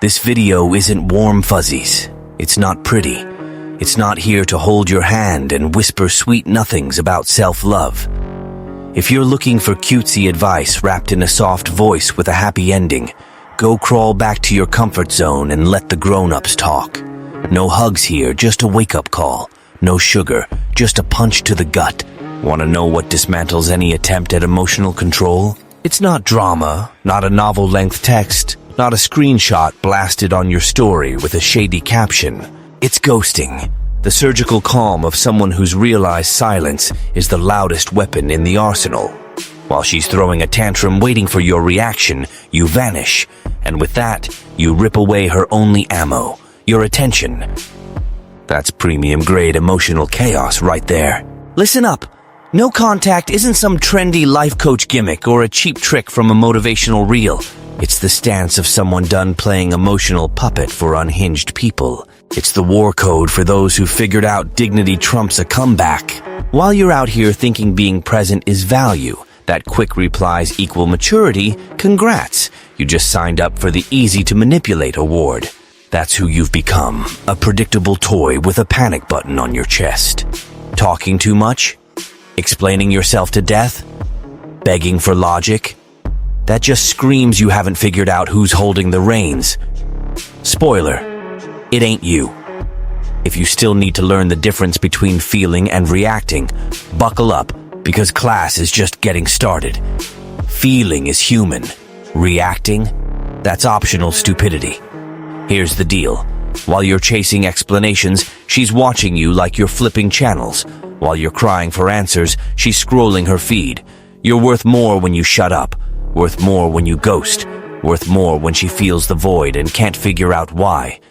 This video isn't warm fuzzies. It's not pretty. It's not here to hold your hand and whisper sweet nothings about self-love. If you're looking for cutesy advice wrapped in a soft voice with a happy ending, go crawl back to your comfort zone and let the grown-ups talk. No hugs here, just a wake-up call. No sugar, just a punch to the gut. Want to know what dismantles any attempt at emotional control? It's not drama, not a novel-length text, not a screenshot blasted on your story with a shady caption. It's ghosting, the surgical calm of someone who's realized silence is the loudest weapon in the arsenal. While she's throwing a tantrum waiting for your reaction, you vanish, and with that, you rip away her only ammo, your attention. That's premium-grade emotional chaos right there. Listen up. No contact isn't some trendy life coach gimmick or a cheap trick from a motivational reel. It's the stance of someone done playing emotional puppet for unhinged people. It's the war code for those who figured out dignity trumps a comeback. While you're out here thinking being present is value, that quick replies equal maturity, congrats. You just signed up for the easy-to-manipulate award. That's who you've become, a predictable toy with a panic button on your chest. Talking too much? Explaining yourself to death? Begging for logic? That just screams you haven't figured out who's holding the reins. Spoiler, it ain't you. If you still need to learn the difference between feeling and reacting, buckle up, because class is just getting started. Feeling is human. Reacting? That's optional stupidity. Here's the deal. While you're chasing explanations, she's watching you like you're flipping channels. While you're crying for answers, she's scrolling her feed. You're worth more when you shut up. Worth more when you ghost. Worth more when she feels the void and can't figure out why.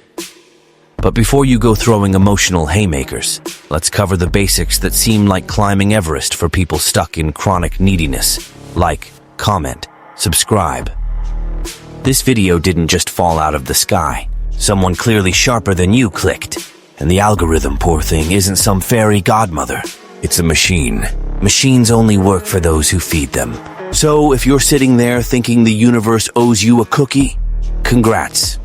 But before you go throwing emotional haymakers, let's cover the basics that seem like climbing Everest for people stuck in chronic neediness. Like, comment, subscribe. This video didn't just fall out of the sky. Someone clearly sharper than you clicked. And the algorithm, poor thing, isn't some fairy godmother. It's a machine. Machines only work for those who feed them. So if you're sitting there thinking the universe owes you a cookie, congrats.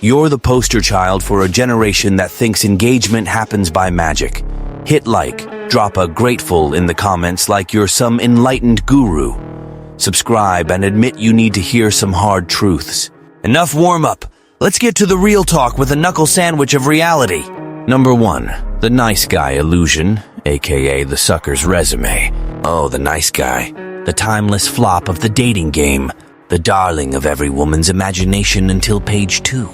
You're the poster child for a generation that thinks engagement happens by magic. Hit like, drop a grateful in the comments like you're some enlightened guru. Subscribe and admit you need to hear some hard truths. Enough warm-up. Let's get to the real talk with a knuckle sandwich of reality. Number 1, the nice guy illusion, aka the sucker's resume. Oh, the nice guy. The timeless flop of the dating game. The darling of every woman's imagination until page 2.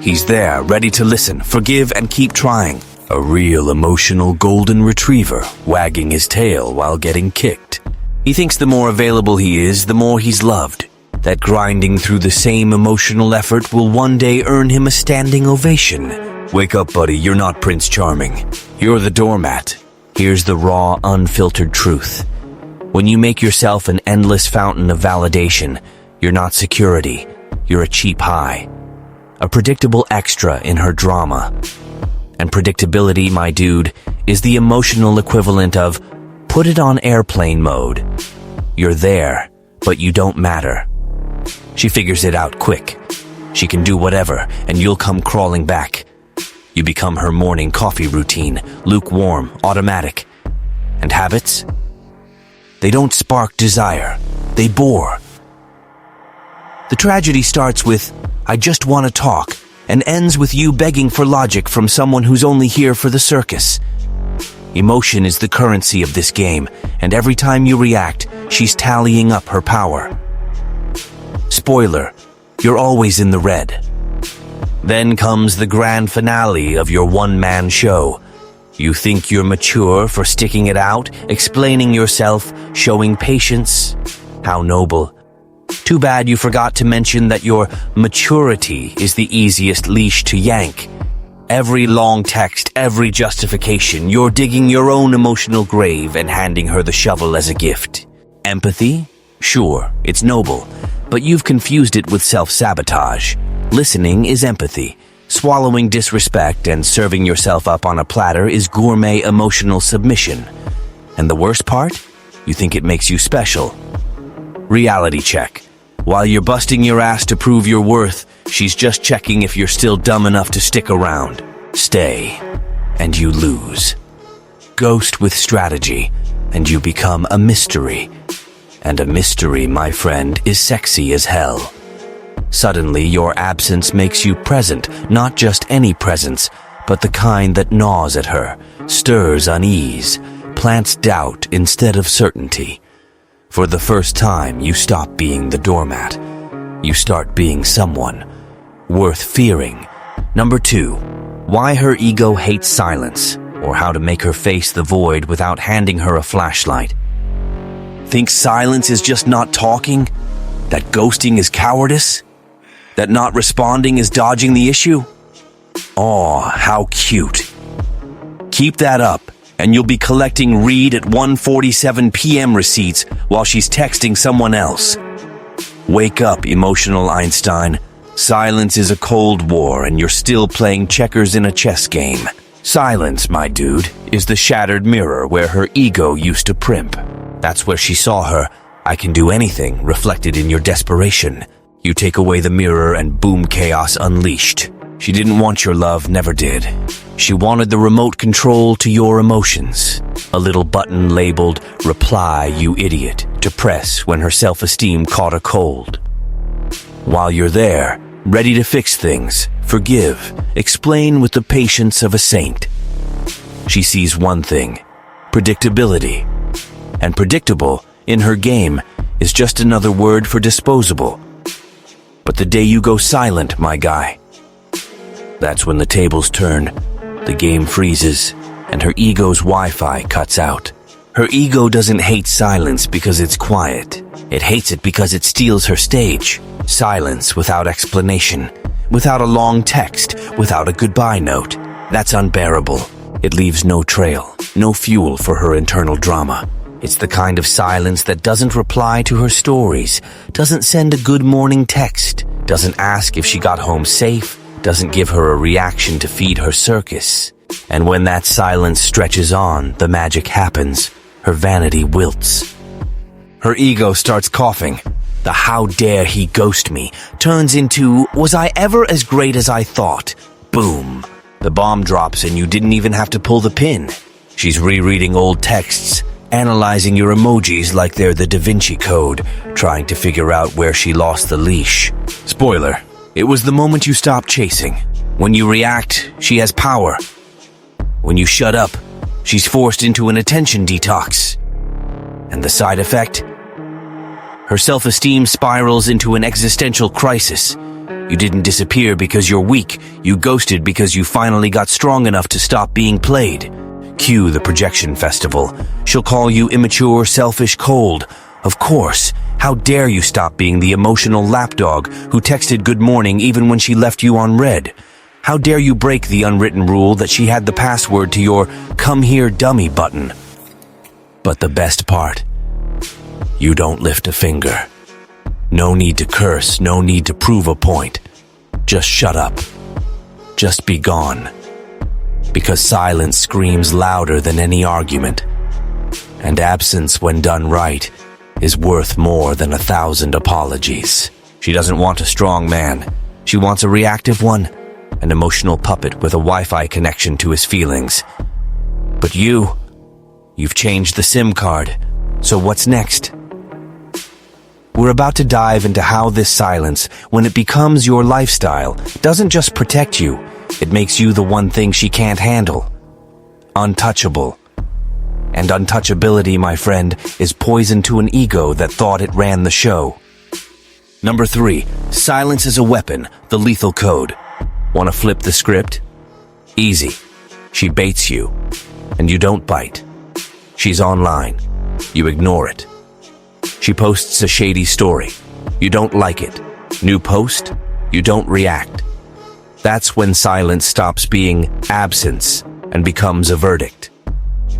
He's there, ready to listen, forgive, and keep trying. A real emotional golden retriever, wagging his tail while getting kicked. He thinks the more available he is, the more he's loved. That grinding through the same emotional effort will one day earn him a standing ovation. Wake up, buddy, you're not Prince Charming. You're the doormat. Here's the raw, unfiltered truth. When you make yourself an endless fountain of validation, you're not security, you're a cheap high. A predictable extra in her drama. And predictability, my dude, is the emotional equivalent of put it on airplane mode. You're there, but you don't matter. She figures it out quick. She can do whatever, and you'll come crawling back. You become her morning coffee routine, lukewarm, automatic. And habits? They don't spark desire. They bore. The tragedy starts with, I just want to talk, and ends with you begging for logic from someone who's only here for the circus. Emotion is the currency of this game, and every time you react, she's tallying up her power. Spoiler, you're always in the red. Then comes the grand finale of your one-man show. You think you're mature for sticking it out, explaining yourself, showing patience. How noble. Too bad you forgot to mention that your maturity is the easiest leash to yank. Every long text, every justification, you're digging your own emotional grave and handing her the shovel as a gift. Empathy? Sure, it's noble, but you've confused it with self-sabotage. Listening is empathy. Swallowing disrespect and serving yourself up on a platter is gourmet emotional submission. And the worst part? You think it makes you special. Reality check. While you're busting your ass to prove your worth, she's just checking if you're still dumb enough to stick around. Stay, and you lose. Ghost with strategy, and you become a mystery. And a mystery, my friend, is sexy as hell. Suddenly, your absence makes you present, not just any presence, but the kind that gnaws at her, stirs unease, plants doubt instead of certainty. For the first time, you stop being the doormat. You start being someone worth fearing. Number 2, why her ego hates silence, or how to make her face the void without handing her a flashlight. Think silence is just not talking? That ghosting is cowardice? That not responding is dodging the issue? Aw, how cute. Keep that up, and you'll be collecting read at 1:47 p.m. receipts while she's texting someone else. Wake up, emotional Einstein. Silence is a cold war, and you're still playing checkers in a chess game. Silence, my dude, is the shattered mirror where her ego used to primp. That's where she saw her "I can do anything" reflected in your desperation. You take away the mirror and boom, chaos unleashed. She didn't want your love, never did. She wanted the remote control to your emotions. A little button labeled "Reply, you idiot," to press when her self-esteem caught a cold. While you're there, ready to fix things, forgive, explain with the patience of a saint, she sees one thing: predictability. And predictable, in her game, is just another word for disposable. But the day you go silent, my guy, that's when the tables turn, the game freezes, and her ego's Wi-Fi cuts out. Her ego doesn't hate silence because it's quiet. It hates it because it steals her stage. Silence without explanation, without a long text, without a goodbye note. That's unbearable. It leaves no trail, no fuel for her internal drama. It's the kind of silence that doesn't reply to her stories, doesn't send a good morning text, doesn't ask if she got home safe, doesn't give her a reaction to feed her circus. And when that silence stretches on, the magic happens. Her vanity wilts. Her ego starts coughing. The "how dare he ghost me" turns into "was I ever as great as I thought?" Boom. The bomb drops and you didn't even have to pull the pin. She's rereading old texts, analyzing your emojis like they're the Da Vinci Code, trying to figure out where she lost the leash. Spoiler, it was the moment you stop chasing. When you react, she has power. When you shut up, she's forced into an attention detox. And the side effect? Her self-esteem spirals into an existential crisis. You didn't disappear because you're weak. You ghosted because you finally got strong enough to stop being played. Cue the projection festival. She'll call you immature, selfish, cold. Of course. How dare you stop being the emotional lapdog who texted good morning even when she left you on red? How dare you break the unwritten rule that she had the password to your "come here dummy" button? But the best part, you don't lift a finger. No need to curse, no need to prove a point. Just shut up. Just be gone. Because silence screams louder than any argument. And absence, when done right, is worth more than 1,000 apologies. She doesn't want a strong man. She wants a reactive one, an emotional puppet with a Wi-Fi connection to his feelings. But you've changed the SIM card. So what's next? We're about to dive into how this silence, when it becomes your lifestyle, doesn't just protect you, it makes you the one thing she can't handle. Untouchable. And untouchability, my friend, is poison to an ego that thought it ran the show. Number 3, silence is a weapon, the lethal code. Want to flip the script? Easy. She baits you, and you don't bite. She's online. You ignore it. She posts a shady story. You don't like it. New post? You don't react. That's when silence stops being absence and becomes a verdict.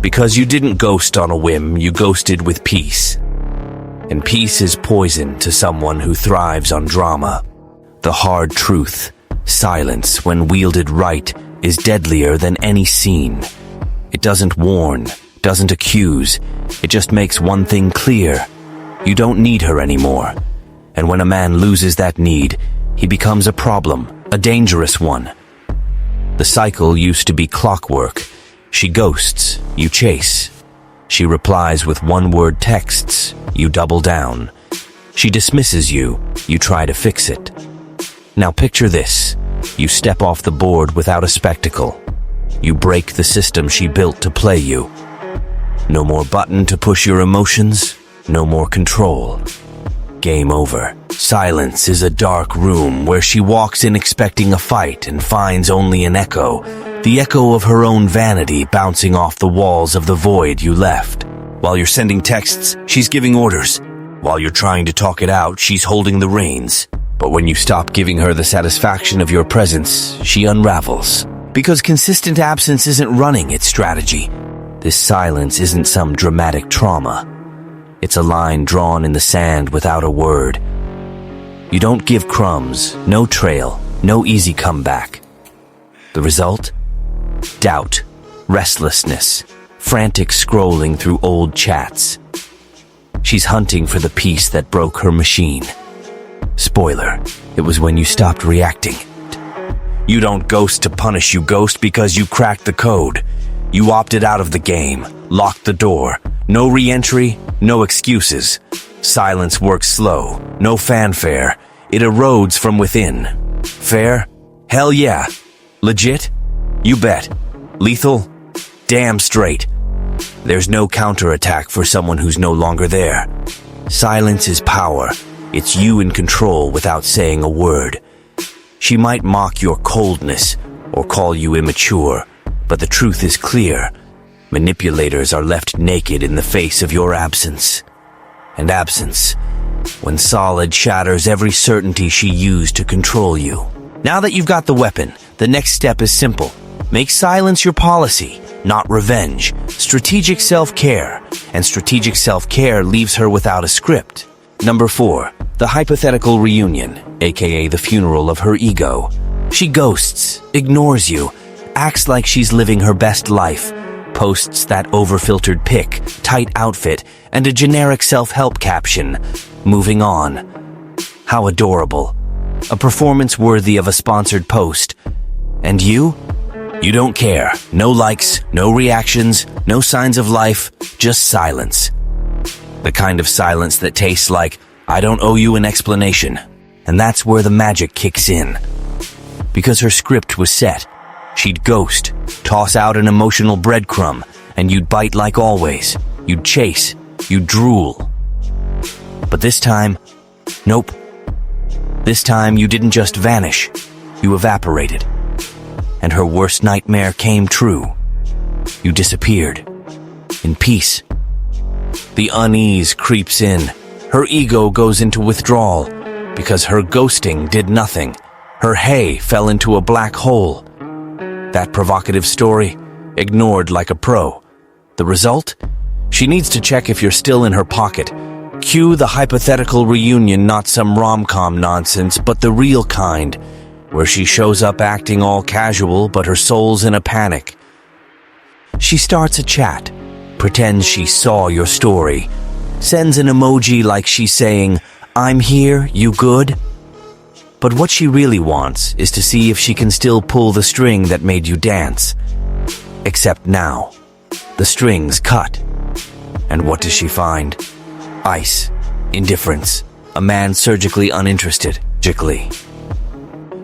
Because you didn't ghost on a whim, you ghosted with peace. And peace is poison to someone who thrives on drama. The hard truth, silence, when wielded right, is deadlier than any scene. It doesn't warn, doesn't accuse. It just makes one thing clear. You don't need her anymore. And when a man loses that need, he becomes a problem, a dangerous one. The cycle used to be clockwork. She ghosts, you chase. She replies with one-word texts, you double down. She dismisses you, you try to fix it. Now picture this. You step off the board without a spectacle. You break the system she built to play you. No more button to push your emotions, no more control. Game over. Silence is a dark room where she walks in expecting a fight and finds only an echo, the echo of her own vanity bouncing off the walls of the void you left. While you're sending texts, she's giving orders. While you're trying to talk it out, she's holding the reins. But when you stop giving her the satisfaction of your presence, she unravels. Because consistent absence isn't running its strategy. This silence isn't some dramatic trauma. It's a line drawn in the sand without a word. You don't give crumbs, no trail, no easy comeback. The result? Doubt, restlessness, frantic scrolling through old chats. She's hunting for the piece that broke her machine. Spoiler, it was when you stopped reacting. You don't ghost to punish, you ghost because you cracked the code. You opted out of the game, locked the door. No re-entry, no excuses. Silence works slow, no fanfare. It erodes from within. Fair? Hell yeah. Legit? You bet. Lethal? Damn straight. There's no counterattack for someone who's no longer there. Silence is power. It's you in control without saying a word. She might mock your coldness or call you immature, but the truth is clear. Manipulators are left naked in the face of your absence. And absence, when solid, shatters every certainty she used to control you. Now that you've got the weapon, the next step is simple. Make silence your policy, not revenge. Strategic self-care. And strategic self-care leaves her without a script. Number 4. The hypothetical reunion, aka the funeral of her ego. She ghosts, ignores you, acts like she's living her best life, posts that over-filtered pic, tight outfit, and a generic self-help caption, moving on. How adorable. A performance worthy of a sponsored post. And you? You don't care. No likes, no reactions, no signs of life, just silence. The kind of silence that tastes like, I don't owe you an explanation. And that's where the magic kicks in. Because her script was set. She'd ghost, toss out an emotional breadcrumb, and you'd bite like always. You'd chase, you'd drool. But this time, nope. This time you didn't just vanish, you evaporated. And her worst nightmare came true. You disappeared. In peace. The unease creeps in. Her ego goes into withdrawal because her ghosting did nothing. Her hay fell into a black hole. That provocative story, ignored like a pro. The result? She needs to check if you're still in her pocket. Cue the hypothetical reunion, not some rom-com nonsense, but the real kind, where she shows up acting all casual, but her soul's in a panic. She starts a chat, pretends she saw your story, sends an emoji like she's saying, I'm here, you good? But what she really wants is to see if she can still pull the string that made you dance. Except now, the string's cut. And what does she find? Ice, indifference, a man surgically uninterested, magically.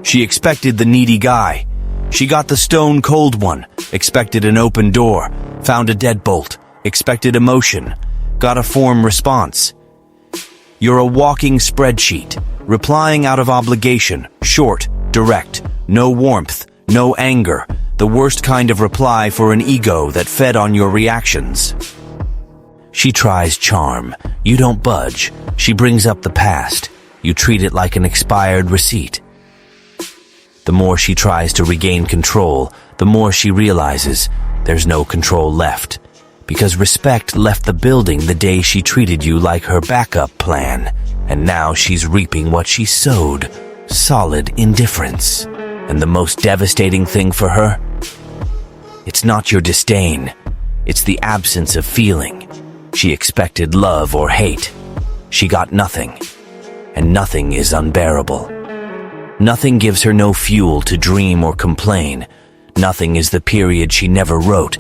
She expected the needy guy. She got the stone cold one, expected an open door, found a deadbolt, expected emotion, got a form response. You're a walking spreadsheet, replying out of obligation, short, direct, no warmth, no anger, the worst kind of reply for an ego that fed on your reactions. She tries charm. You don't budge. She brings up the past. You treat it like an expired receipt. The more she tries to regain control, the more she realizes there's no control left. Because respect left the building the day she treated you like her backup plan. And now she's reaping what she sowed. Solid indifference. And the most devastating thing for her? It's not your disdain. It's the absence of feeling. She expected love or hate. She got nothing. and nothing is unbearable. Nothing gives her no fuel to dream or complain. Nothing is the period she never wrote,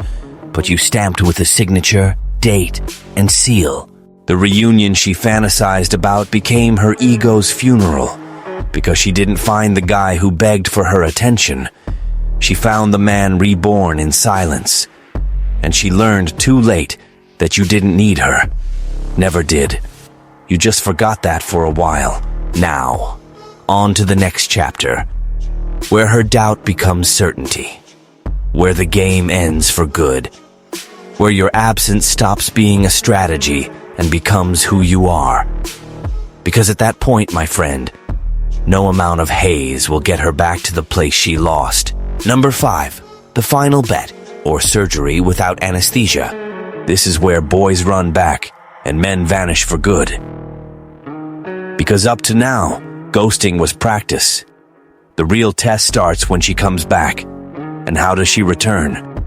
but you stamped with a signature, date, and seal. The reunion she fantasized about became her ego's funeral, because she didn't find the guy who begged for her attention. She found the man reborn in silence, and she learned too late that you didn't need her. Never did. You just forgot that for a while. Now, on to the next chapter, where her doubt becomes certainty, where the game ends for good, where your absence stops being a strategy and becomes who you are. Because at that point, my friend, no amount of haze will get her back to the place she lost. Number 5, the final bet, or surgery without anesthesia. This is where boys run back and men vanish for good. Because up to now, ghosting was practice. The real test starts when she comes back. And how does she return?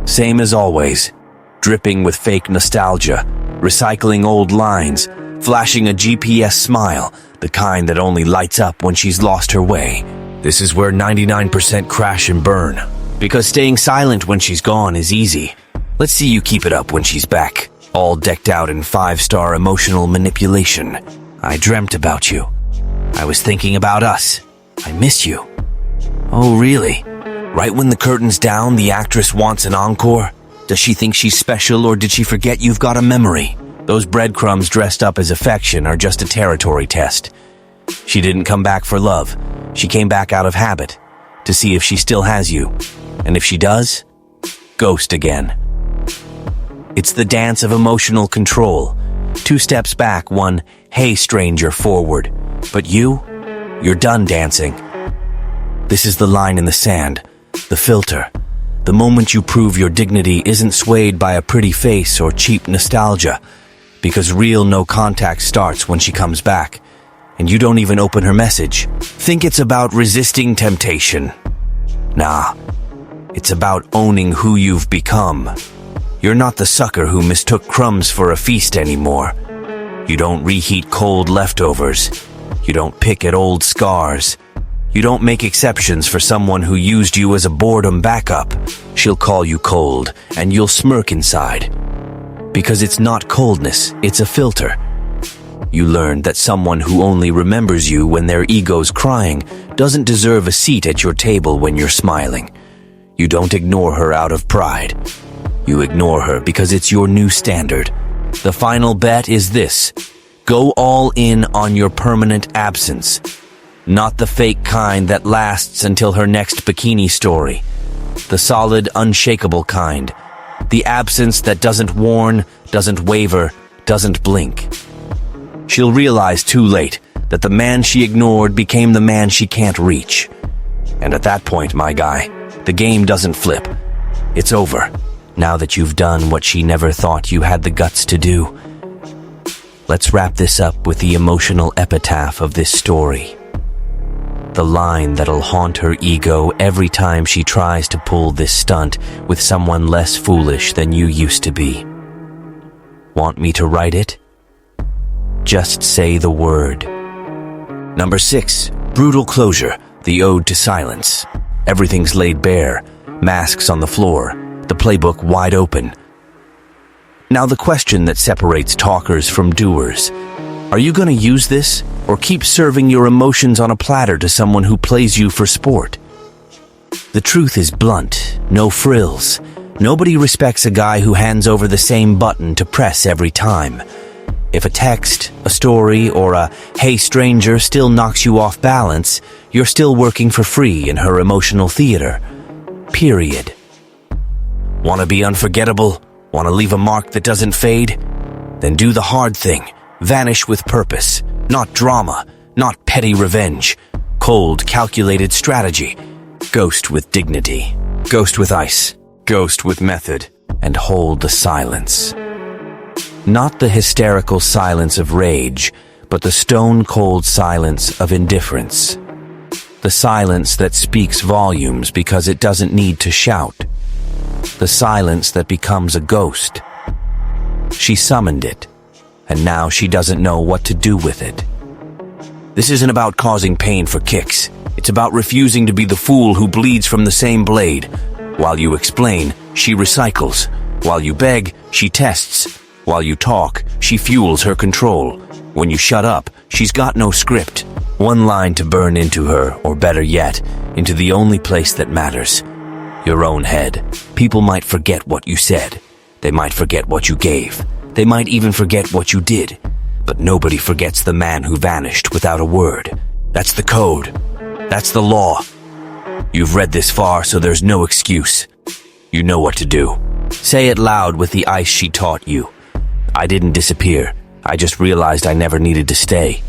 Same as always, dripping with fake nostalgia, recycling old lines, flashing a GPS smile, the kind that only lights up when she's lost her way. This is where 99% crash and burn. Because staying silent when she's gone is easy. Let's see you keep it up when she's back, all decked out in 5-star emotional manipulation. I dreamt about you. I was thinking about us. I miss you. Oh, really? Right when the curtain's down, the actress wants an encore? Does she think she's special, or did she forget you've got a memory? Those breadcrumbs dressed up as affection are just a territory test. She didn't come back for love. She came back out of habit, to see if she still has you. And if she does, ghost again. It's the dance of emotional control. 2 steps back, 1, hey stranger, forward. But you're done dancing. This is the line in the sand, the filter. The moment you prove your dignity isn't swayed by a pretty face or cheap nostalgia, because real no contact starts when she comes back, and you don't even open her message. Think it's about resisting temptation. Nah, it's about owning who you've become. You're not the sucker who mistook crumbs for a feast anymore. You don't reheat cold leftovers. You don't pick at old scars. You don't make exceptions for someone who used you as a boredom backup. She'll call you cold, and you'll smirk inside. Because it's not coldness, it's a filter. You learned that someone who only remembers you when their ego's crying doesn't deserve a seat at your table when you're smiling. You don't ignore her out of pride. You ignore her because it's your new standard. The final bet is this: go all in on your permanent absence. Not the fake kind that lasts until her next bikini story. The solid, unshakable kind. The absence that doesn't warn, doesn't waver, doesn't blink. She'll realize too late that the man she ignored became the man she can't reach. And at that point, my guy, the game doesn't flip. It's over, now that you've done what she never thought you had the guts to do. Let's wrap this up with the emotional epitaph of this story. The line that'll haunt her ego every time she tries to pull this stunt with someone less foolish than you used to be. Want me to write it? Just say the word. Number 6, brutal closure, the ode to silence. Everything's laid bare, masks on the floor, the playbook wide open. Now the question that separates talkers from doers. Are you going to use this, or keep serving your emotions on a platter to someone who plays you for sport? The truth is blunt, no frills. Nobody respects a guy who hands over the same button to press every time. If a text, a story, or a "hey stranger" still knocks you off balance, you're still working for free in her emotional theater. Period. Want to be unforgettable? Want to leave a mark that doesn't fade? Then do the hard thing. Vanish with purpose. Not drama, not petty revenge. Cold, calculated strategy. Ghost with dignity. Ghost with ice. Ghost with method. And hold the silence. Not the hysterical silence of rage, but the stone-cold silence of indifference. The silence that speaks volumes because it doesn't need to shout. The silence that becomes a ghost. She summoned it, and now she doesn't know what to do with it. This isn't about causing pain for kicks. It's about refusing to be the fool who bleeds from the same blade. While you explain, she recycles. While you beg, she tests. While you talk, she fuels her control. When you shut up, she's got no script. One line to burn into her, or better yet, into the only place that matters. Your own head. People might forget what you said. They might forget what you gave. They might even forget what you did. But nobody forgets the man who vanished without a word. That's the code. That's the law. You've read this far, so there's no excuse. You know what to do. Say it loud with the ice she taught you. I didn't disappear. I just realized I never needed to stay.